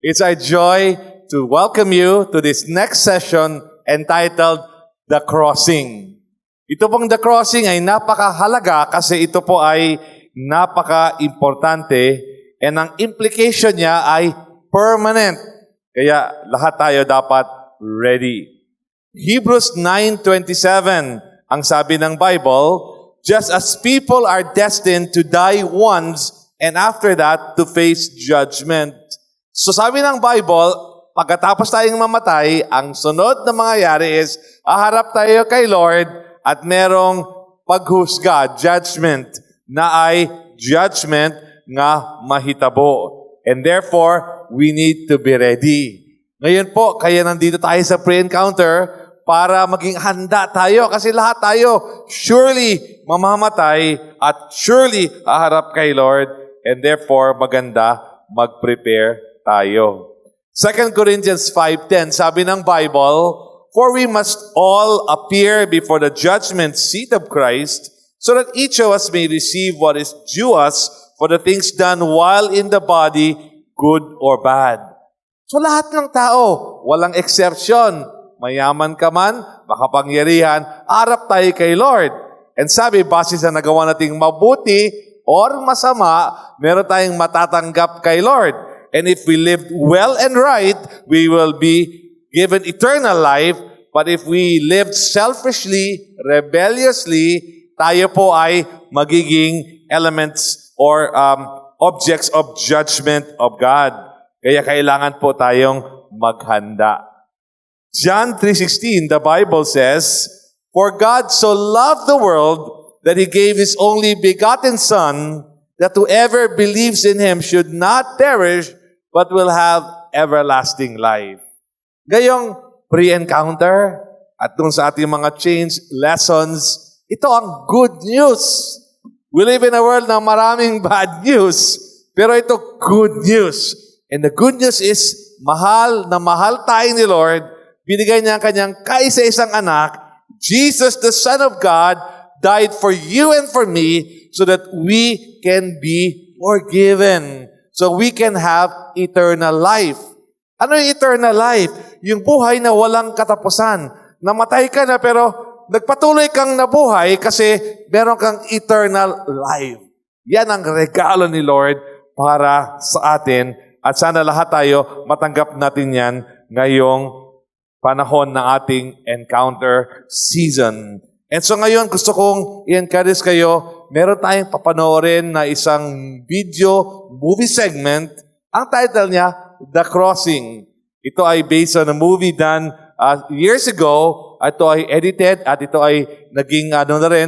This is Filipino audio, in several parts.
It's our joy to welcome you to this next session entitled The Crossing. Ito pong The Crossing ay napakahalaga kasi ito po ay napaka-importante and ang implication niya ay permanent. Kaya lahat tayo dapat ready. Hebrews 9:27, ang sabi ng Bible, just as people are destined to die once and after that to face judgment. So sabi ng Bible, pagkatapos tayong mamatay, ang sunod na mangyayari is, aharap tayo kay Lord at merong paghusga, judgment, na ay judgment nga mahitabo. And therefore, we need to be ready. Ngayon po, kaya nandito tayo sa pre-encounter para maging handa tayo kasi lahat tayo surely mamamatay at surely aharap kay Lord. And therefore, maganda mag-prepare tayo. 2 Corinthians 5:10, sabi ng Bible, for we must all appear before the judgment seat of Christ, so that each of us may receive what is due us for the things done while in the body, good or bad. So lahat ng tao, walang exception. Mayaman ka man, makapangyarihan, harap tayo kay Lord. And sabi, base sa nagawa nating mabuti or masama, meron tayong matatanggap kay Lord. And if we lived well and right, we will be given eternal life. But if we lived selfishly, rebelliously, tayo po ay magiging elements or objects of judgment of God. Kaya kailangan po tayong maghanda. John 3:16, the Bible says, for God so loved the world that He gave His only begotten Son, that whoever believes in Him should not perish, but will have everlasting life. Gayong pre-encounter at dun sa ating mga change lessons, ito ang good news. We live in a world na maraming bad news, pero ito good news. And the good news is, mahal na mahal tayo ni Lord, binigay niya ang kanyang kaisa-isang anak, Jesus, the Son of God, died for you and for me so that we can be forgiven. So we can have eternal life. Ano yung eternal life? Yung buhay na walang katapusan. Namatay ka na pero nagpatuloy kang nabuhay kasi meron kang eternal life. Yan ang regalo ni Lord para sa atin at sana lahat tayo matanggap natin yan ngayong panahon ng ating encounter season. And so ngayon, gusto kong i-encourage kayo, meron tayong papanoorin na isang video movie segment. Ang title niya, The Crossing. Ito ay based on a movie done years ago. Ito ay edited at ito ay naging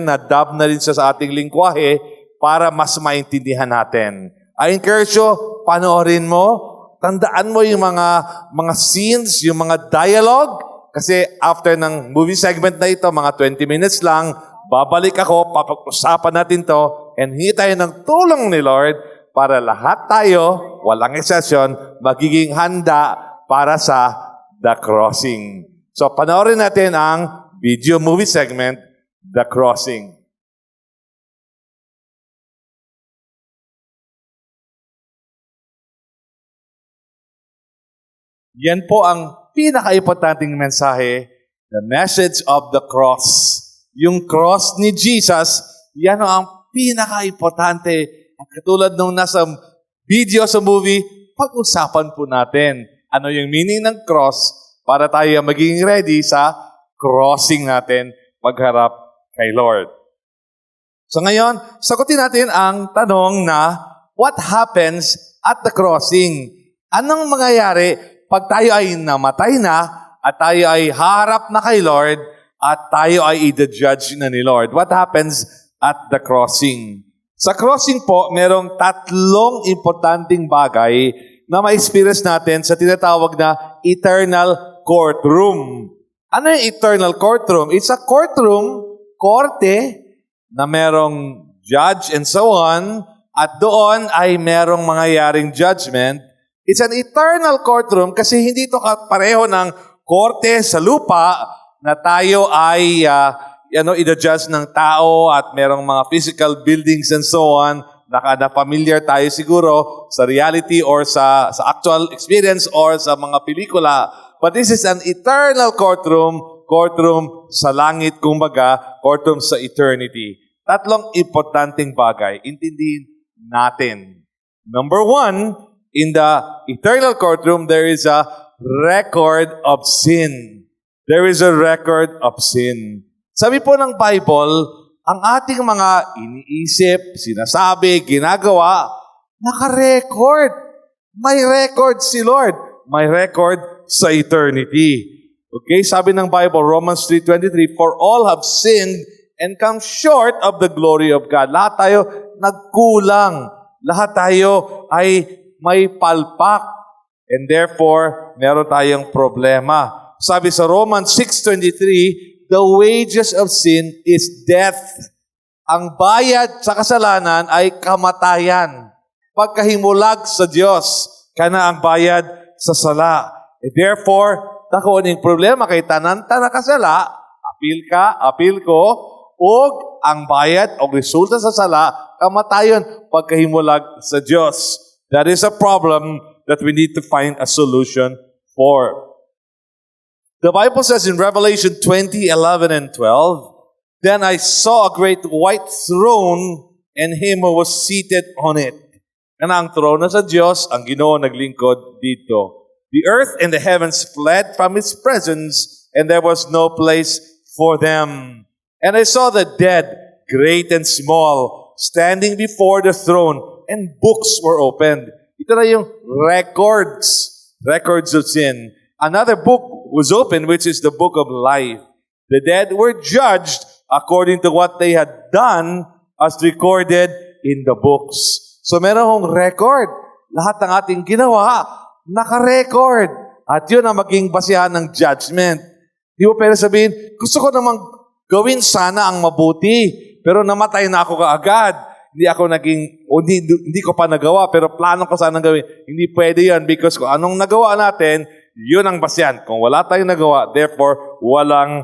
na-dub na rin siya sa ating lingwahe para mas maintindihan natin. I encourage you, panoorin mo, tandaan mo yung mga scenes, yung mga dialogue. Kasi after ng movie segment na ito, mga 20 minutes lang, babalik ako, papag-usapan natin to, and hingi tayo ng tulong ni Lord para lahat tayo, walang exception, magiging handa para sa The Crossing. So, panoorin natin ang video movie segment, The Crossing. Yan po ang pinaka-importanting mensahe, the message of the cross. Yung cross ni Jesus, yan ang pinaka-importante. Katulad nung nasa video sa movie, pag-usapan po natin ano yung meaning ng cross para tayo maging ready sa crossing natin magharap kay Lord. So ngayon, sagutin natin ang tanong na, what happens at the crossing? Anong mangyayari pag tayo ay namatay na at tayo ay harap na kay Lord at tayo ay i-judge na ni Lord? What happens at the crossing? Sa crossing po, merong tatlong importanteng bagay na ma-experience natin sa tinatawag na eternal courtroom. Ano yung eternal courtroom? It's a courtroom, korte, na merong judge and so on, at doon ay merong mangyayaring judgment. It's an eternal courtroom kasi hindi ito pareho ng korte sa lupa na tayo ay i-judge ng tao at merong mga physical buildings and so on na-familiar tayo siguro sa reality or sa actual experience or sa mga pelikula. But this is an eternal courtroom sa langit, kumbaga, courtroom sa eternity. Tatlong importanteng bagay, intindihin natin. Number one, in the eternal courtroom, there is a record of sin. There is a record of sin. Sabi po ng Bible, ang ating mga iniisip, sinasabi, ginagawa, naka-record. May record si Lord. May record sa eternity. Okay, sabi ng Bible, Romans 3:23, for all have sinned and come short of the glory of God. Lahat tayo nagkulang. Lahat tayo ay may palpak. And therefore, meron tayong problema. Sabi sa Romans 6:23, the wages of sin is death. Ang bayad sa kasalanan ay kamatayan. Pagkahimulag sa Diyos, kana ang bayad sa sala. Therefore, dako ning problema kay tanan na kasala, apil ko, og ang bayad o resulta sa sala, kamatayon pagkahimulag sa Diyos. That is a problem that we need to find a solution for. The Bible says in Revelation 20:11 and 12, then I saw a great white throne and him who was seated on it. Kana ang throne na sa Diyos, ang Ginoo naglingkod dito. The earth and the heavens fled from His presence, and there was no place for them. And I saw the dead, great and small, standing before the throne, and books were opened. Ito na yung records of sin. Another book was opened, which is the book of life. The dead were judged according to what they had done as recorded in the books. So meron hong record. Lahat ng ating ginawa, naka-record. At yun ang maging basihan ng judgment. Di mo pwede sabihin, gusto ko namang gawin sana ang mabuti, pero namatay na ako kaagad. Hindi ko pa nagawa, pero plano ko sana gawin. Hindi pwede yan because kung anong nagawa natin, yun ang basihan. Kung wala tayong nagawa, therefore, walang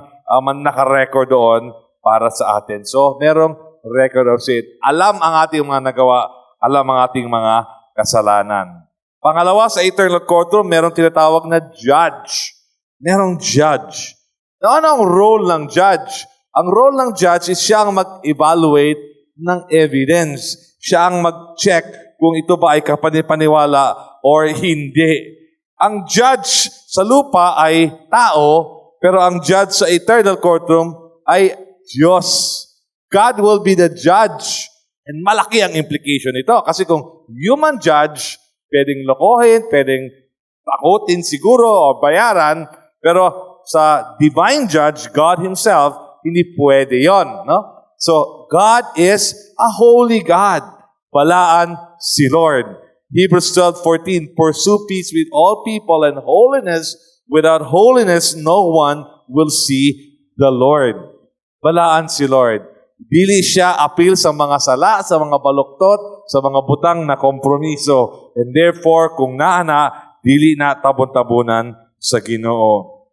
naka-record doon para sa atin. So, merong record of sin. Alam ang ating mga nagawa, alam ang ating mga kasalanan. Pangalawa, sa eternal courtroom, merong tinatawag na judge. Merong judge. Ano ang role ng judge? Ang role ng judge is siya ang mag-evaluate ng evidence. Siya ang mag-check kung ito ba ay kapanipaniwala or hindi. Ang judge sa lupa ay tao, pero ang judge sa eternal courtroom ay Diyos. God will be the judge. And malaki ang implication nito. Kasi kung human judge, pwedeng lokohin, pwedeng takutin siguro o bayaran, pero sa divine judge, God Himself, hindi pwede yon, no? So, God is a holy God. Balaan si Lord. Hebrews 12:14, pursue peace with all people and holiness. Without holiness, no one will see the Lord. Balaan si Lord. Dili siya appeal sa mga sala, sa mga baluktot, sa mga butang na kompromiso. And therefore, kung naana, dili na tabon-tabunan sa Ginoo.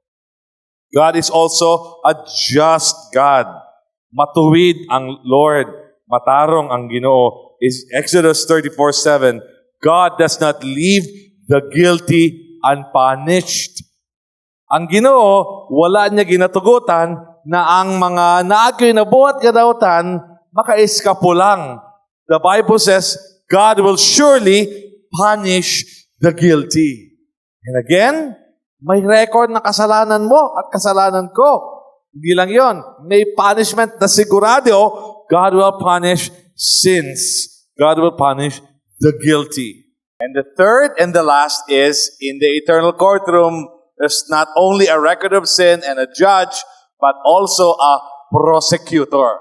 God is also a just God. Matuwid ang Lord. Matarong ang Ginoo. Is Exodus 34:7. God does not leave the guilty unpunished. Ang Ginoo, wala niya ginatugutan na ang mga naagay na buhat kadautan, makaiskapo lang. The Bible says, God will surely punish the guilty. And again, may record na kasalanan mo at kasalanan ko. Hindi lang yon. May punishment na sigurado, God will punish sins. God will punish the guilty. And the third and the last is, in the eternal courtroom, there's not only a record of sin and a judge, but also a prosecutor.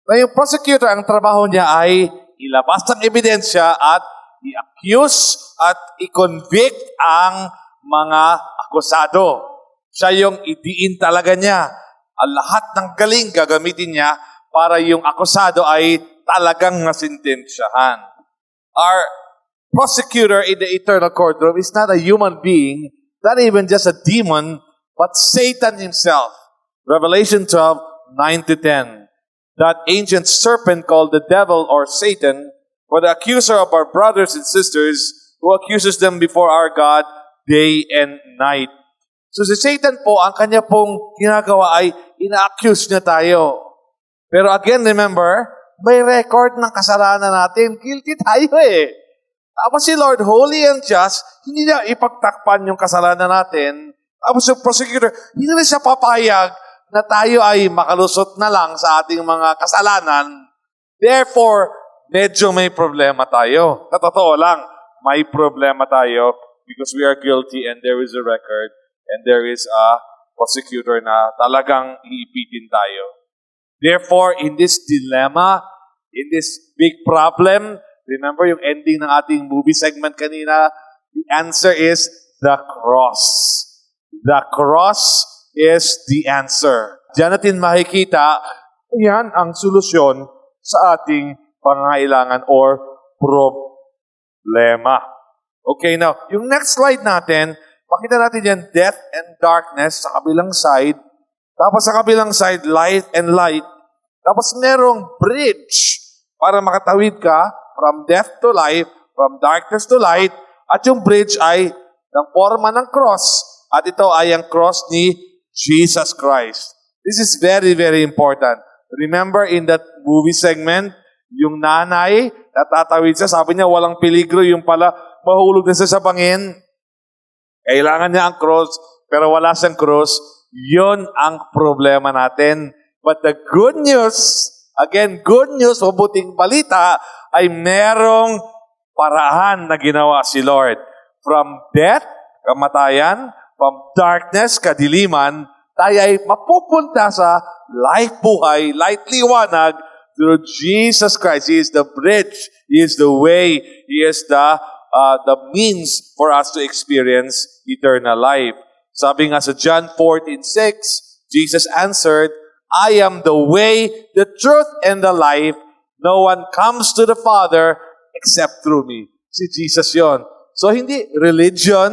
Na yung prosecutor, ang trabaho niya ay ilabas ang ebidensya at i-accuse at i-convict ang mga akusado. Siya yung idiin talaga niya. Ang lahat ng galing gagamitin niya para yung akusado ay talagang nasintensyahan. Our prosecutor in the eternal courtroom is not a human being, not even just a demon, but Satan himself. Revelation 12:9-10. That ancient serpent called the devil or Satan For the accuser of our brothers and sisters, who accuses them before our God day and night. So si Satan po, ang kanya pong ginagawa ay ina-accuse niya tayo. Pero again, remember, may record ng kasalanan natin. Guilty tayo eh. Tapos si Lord, holy and just, hindi niya ipagtakpan yung kasalanan natin. Tapos yung prosecutor, hindi na siya papayag na tayo ay makalusot na lang sa ating mga kasalanan. Therefore, medyo may problema tayo. Sa totoo lang, may problema tayo because we are guilty and there is a record and there is a prosecutor na talagang iipitin tayo. Therefore, in this dilemma, in this big problem, remember yung ending ng ating movie segment kanina, the answer is the cross. The cross is the answer. Diyan natin makikita, yan ang solusyon sa ating pangangailangan or problema. Okay, now, yung next slide natin, pakita natin yan, death and darkness sa kabilang side. Tapos sa kabilang side, light and light. Tapos merong bridge para makatawid ka from death to life, from darkness to light. At yung bridge ay ng forma ng cross. At ito ay ang cross ni Jesus Christ. This is very, very important. Remember in that movie segment, yung nanay, natatawid siya, sabi niya walang peligro, yung pala mahulog na siya sa bangin. Kailangan niya ang cross, pero wala siyang cross. Yun ang problema natin. But the good news, again, good news, mabuting balita, ay merong paraan na ginawa si Lord. From death, kamatayan, from darkness, kadiliman, tayo ay mapupunta sa light buhay, light liwanag, through Jesus Christ. He is the bridge. He is the way. He is the means for us to experience eternal life. Sabi nga sa John 14:6, Jesus answered, I am the way, the truth, and the life. No one comes to the Father except through me. Si Jesus yon. So, hindi religion,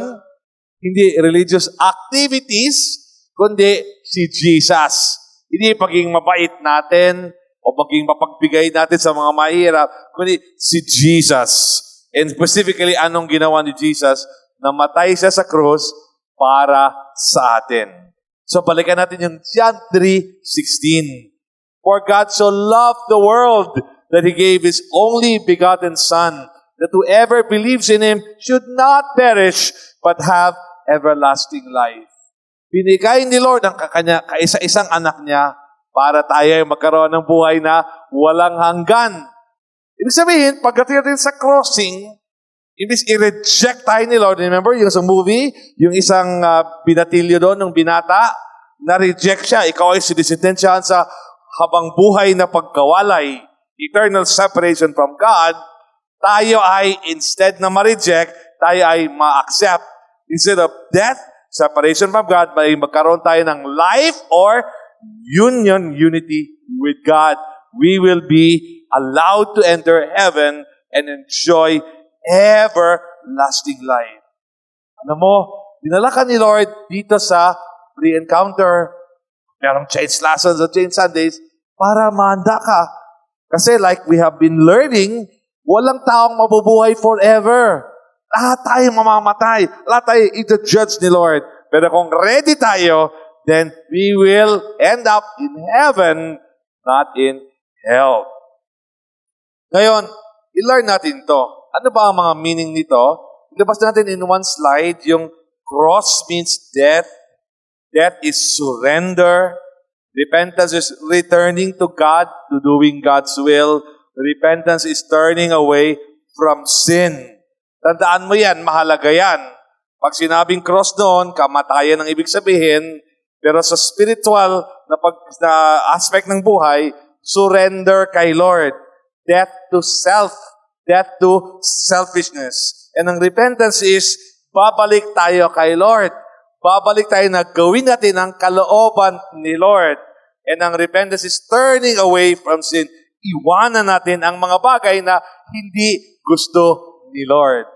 hindi religious activities, kundi si Jesus. Hindi pagiging mabait natin o maging mapagbigay natin sa mga mahirap, kundi si Jesus. And specifically, anong ginawa ni Jesus? Namatay siya sa krus para sa atin. So, balikan natin yung John 3:16. For God so loved the world that He gave His only begotten Son, that whoever believes in Him should not perish, but have everlasting life. Binigay ni Lord ang kaisa-isang anak niya para tayo ay magkaroon ng buhay na walang hanggan. Ibig sabihin, pagdating sa crossing, imbis i-reject tayo ni Lord. Remember, yung sa movie, yung isang binatilyo doon, ng binata, na-reject siya. Ikaw ay sinisintensyahan sa habang buhay na pagkawalay, eternal separation from God. Tayo ay, instead na ma-reject, tayo ay ma-accept. Instead of death, separation from God, may magkaroon tayo ng life or union, unity with God. We will be allowed to enter heaven and enjoy everlasting life. Alam mo, dinala ka ni Lord dito sa pre-encounter, merong change lessons at change Sundays, para mahanda ka. Kasi like we have been learning, walang taong mabubuhay forever. Lahat tayo mamamatay. Lahat tayo ito-judge ni Lord. Pero kung ready tayo, then we will end up in heaven, not in hell. Ngayon, i-learn natin to. Ano ba ang mga meaning nito? Ilabas natin in one slide, yung cross means death. Death is surrender. Repentance is returning to God, to doing God's will. Repentance is turning away from sin. Tandaan mo yan, mahalaga yan. Pag sinabing cross noon, kamatayan ang ibig sabihin, pero sa spiritual na aspect ng buhay, surrender kay Lord. Death to self. Death to selfishness. And ang repentance is, babalik tayo kay Lord. Babalik tayo na gawin natin ang kalooban ni Lord. And ang repentance is turning away from sin. Iwanan natin ang mga bagay na hindi gusto ni Lord.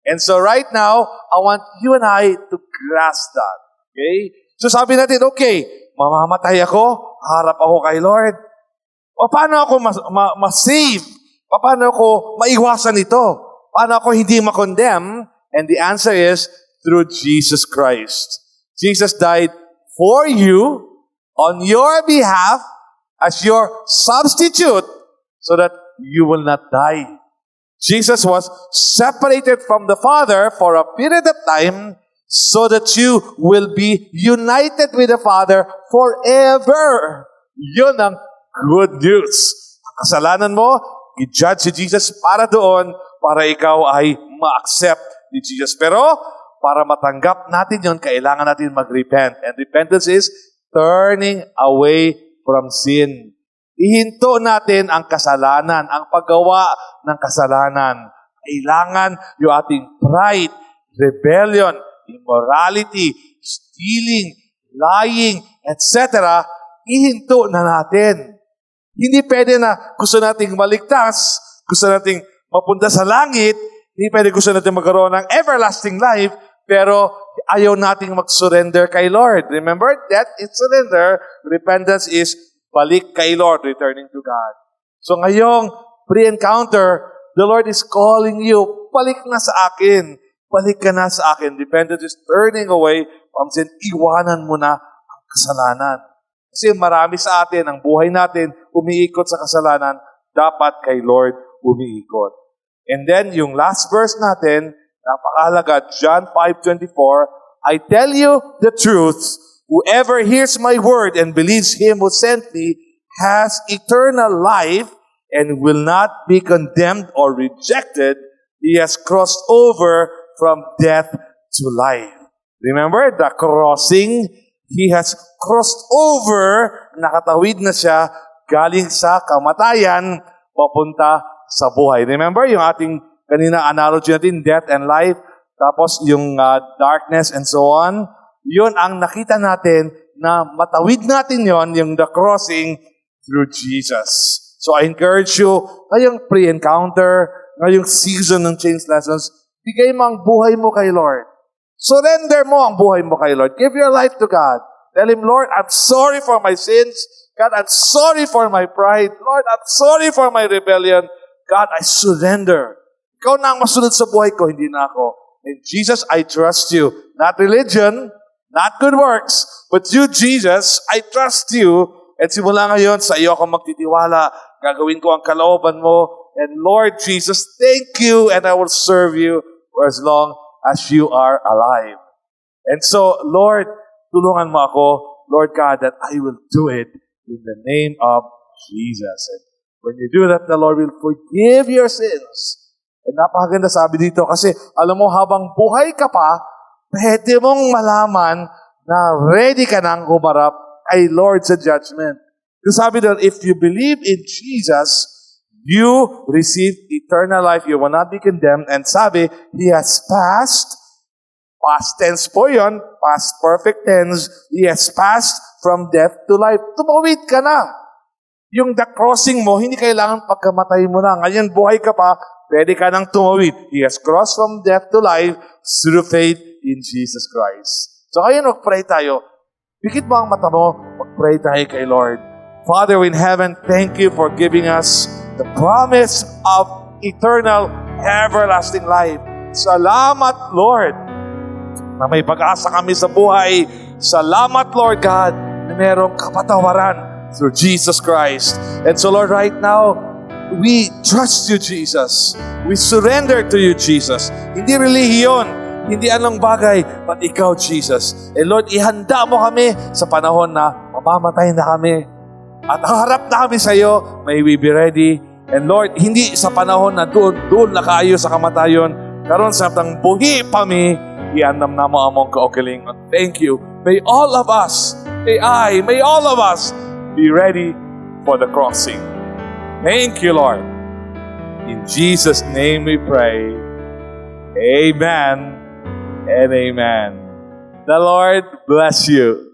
And so right now, I want you and I to grasp that. Okay? So sabi natin, okay, mamamatay ako, harap ako kay Lord. O paano ako ma-save? Paano ko maiwasan ito? Paano ako hindi makondemn? And the answer is through Jesus Christ. Jesus died for you, on your behalf, as your substitute, so that you will not die. Jesus was separated from the Father for a period of time so that you will be united with the Father forever. Yun ang good news. Ang kasalanan mo, i-judge si Jesus para doon, para ikaw ay ma-accept ni Jesus. Pero, para matanggap natin yun, kailangan natin mag-repent. And repentance is turning away from sin. Ihinto natin ang kasalanan, ang paggawa ng kasalanan. Kailangan yung ating pride, rebellion, immorality, stealing, lying, etc. Ihinto na natin. Hindi pwede na gusto nating maligtas, gusto nating mapunta sa langit, hindi pwede gusto natin magkaroon ng everlasting life, pero ayaw nating mag-surrender kay Lord. Remember, that is surrender. Repentance is balik kay Lord, returning to God. So ngayong pre-encounter, the Lord is calling you, balik na sa akin. Balik ka na sa akin. Repentance is turning away from sin. Iwanan mo na ang kasalanan. Kasi marami sa atin, ang buhay natin, umiikot sa kasalanan, dapat kay Lord umiikot. And then, yung last verse natin, napakahalaga, John 5:24, I tell you the truth, whoever hears my word and believes him who sent me has eternal life and will not be condemned or rejected. He has crossed over from death to life. Remember the crossing? He has crossed over, nakatawid na siya, galing sa kamatayan, papunta sa buhay. Remember yung ating kanina analogy natin, death and life, tapos yung darkness and so on. Yun ang nakita natin na matawid natin yon, yung the crossing through Jesus. So I encourage you, ngayong pre-encounter, ngayong season ng Change Lessons, bigay mo ang buhay mo kay Lord. Surrender mo ang buhay mo kay Lord. Give your life to God. Tell Him, Lord, I'm sorry for my sins. God, I'm sorry for my pride. Lord, I'm sorry for my rebellion. God, I surrender. Ikaw na ang masunod sa buhay ko, hindi na ako. And Jesus, I trust you. Not religion, not good works, but you, Jesus, I trust you. At simula ngayon, sa iyo ako magtitiwala. Gagawin ko ang kalooban mo. And Lord Jesus, thank you, and I will serve you for as long as you are alive. And so, Lord, tulungan mo ako, Lord God, that I will do it in the name of Jesus. And when you do that, the Lord will forgive your sins. And napakaganda sabi dito kasi, alam mo, habang buhay ka pa, pwede mong malaman na ready ka nang humarap kay Lord sa judgment. Kasi sabi doon, if you believe in Jesus, you receive eternal life. You will not be condemned. And sabi, He has passed, past tense po yun, past perfect tense, He has passed from death to life. Tumawid ka na. Yung the crossing mo, hindi kailangan pagkamatay mo na. Ngayon, buhay ka pa, pwede ka nang tumawid. He has crossed from death to life through faith in Jesus Christ. So ngayon, mag-pray tayo. Pikit mo ang mata mo, mag-pray tayo kay Lord. Father in heaven, thank you for giving us the promise of eternal, everlasting life. Salamat, Lord, na may pag-asa kami sa buhay. Salamat, Lord God, na merong kapatawaran through Jesus Christ. And so, Lord, right now, we trust you, Jesus. We surrender to you, Jesus. Hindi relihiyon, hindi anong bagay, but ikaw, Jesus. And Lord, ihanda mo kami sa panahon na mamamatay na kami. At harap na kami sa iyo, may we be ready. And Lord, hindi sa panahon na doon na kayo sa kamatayon, karon sa tang buhi pa mi, iandam na mo among kaugalingon. Thank you. May all of us, may all of us be ready for the crossing. Thank you, Lord. In Jesus' name we pray. Amen and amen. The Lord bless you.